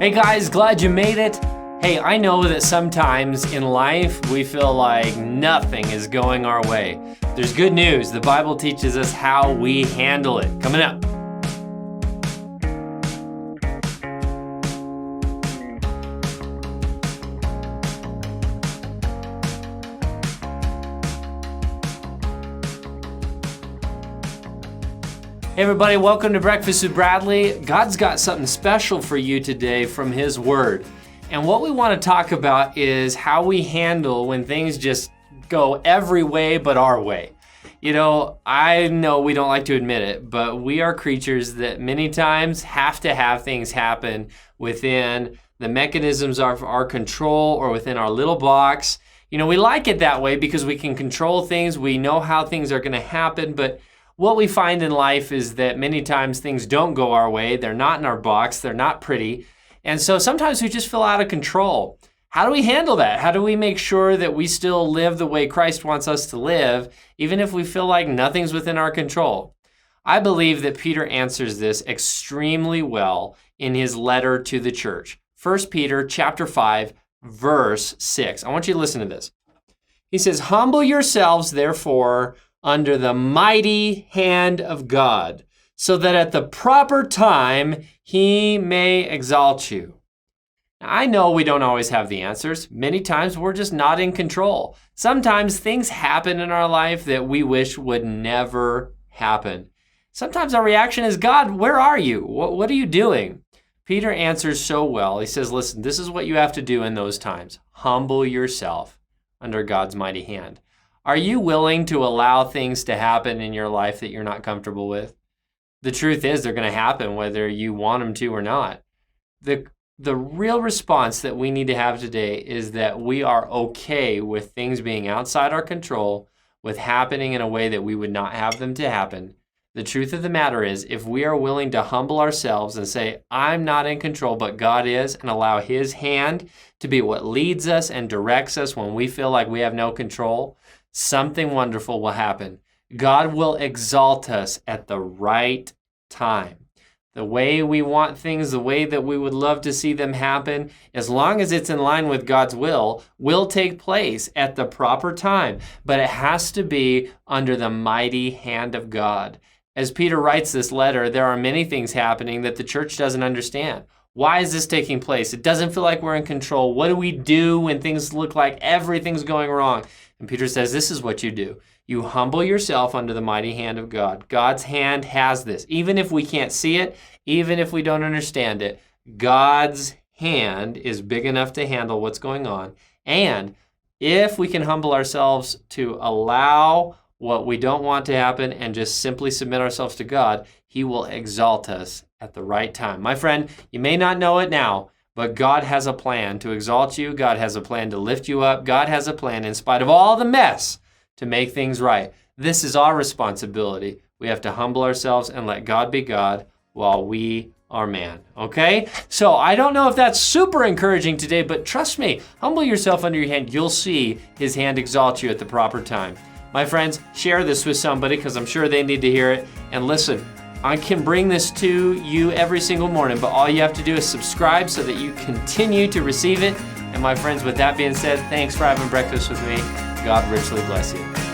Hey guys, glad you made it. Hey, I know that sometimes in life we feel like nothing is going our way. There's good news. The Bible teaches us how we handle it. Coming up. Hey everybody, welcome to Breakfast with Bradley. God's got something special for you today from His Word. And what we want to talk about is how we handle when things just go every way but our way. You know, I know we don't like to admit it, but we are creatures that many times have to have things happen within the mechanisms of our control or within our little box. You know, we like it that way because we can control things. We know how things are going to happen, but what we find in life is that many times things don't go our way. They're not in our box. They're not pretty. And so sometimes we just feel out of control. How do we handle that? How do we make sure that we still live the way Christ wants us to live, even if we feel like nothing's within our control? I believe that Peter answers this extremely well in his letter to the church. 1 Peter chapter 5, verse 6. I want you to listen to this. He says, "Humble yourselves, therefore, under the mighty hand of God, so that at the proper time He may exalt you." Now, I know we don't always have the answers. Many times we're just not in control. Sometimes things happen in our life that we wish would never happen. Sometimes our reaction is, "God, where are you? What are you doing?" Peter answers so well. He says, listen, this is what you have to do in those times. Humble yourself under God's mighty hand. Are you willing to allow things to happen in your life that you're not comfortable with? The truth is they're going to happen whether you want them to or not. The real response that we need to have today is that we are okay with things being outside our control, with happening in a way that we would not have them to happen. The truth of the matter is, if we are willing to humble ourselves and say, I'm not in control, but God is, and allow His hand to be what leads us and directs us when we feel like we have no control, something wonderful will happen. God will exalt us at the right time. The way we want things, the way that we would love to see them happen, as long as it's in line with God's will take place at the proper time. But it has to be under the mighty hand of God. As Peter writes this letter, there are many things happening that the church doesn't understand. Why is this taking place? It doesn't feel like we're in control. What do we do when things look like everything's going wrong? And Peter says, this is what you do. You humble yourself under the mighty hand of God. God's hand has this. Even if we can't see it, even if we don't understand it, God's hand is big enough to handle what's going on. And if we can humble ourselves to allow what we don't want to happen and just simply submit ourselves to God, He will exalt us at the right time. My friend, you may not know it now, but God has a plan to exalt you. God has a plan to lift you up. God has a plan, in spite of all the mess, to make things right. This is our responsibility. We have to humble ourselves and let God be God while we are man. Okay? So I don't know if that's super encouraging today, but trust me, humble yourself under your hand. You'll see His hand exalt you at the proper time. My friends, share this with somebody because I'm sure they need to hear it. And listen, I can bring this to you every single morning, but all you have to do is subscribe so that you continue to receive it. And my friends, with that being said, thanks for having breakfast with me. God richly bless you.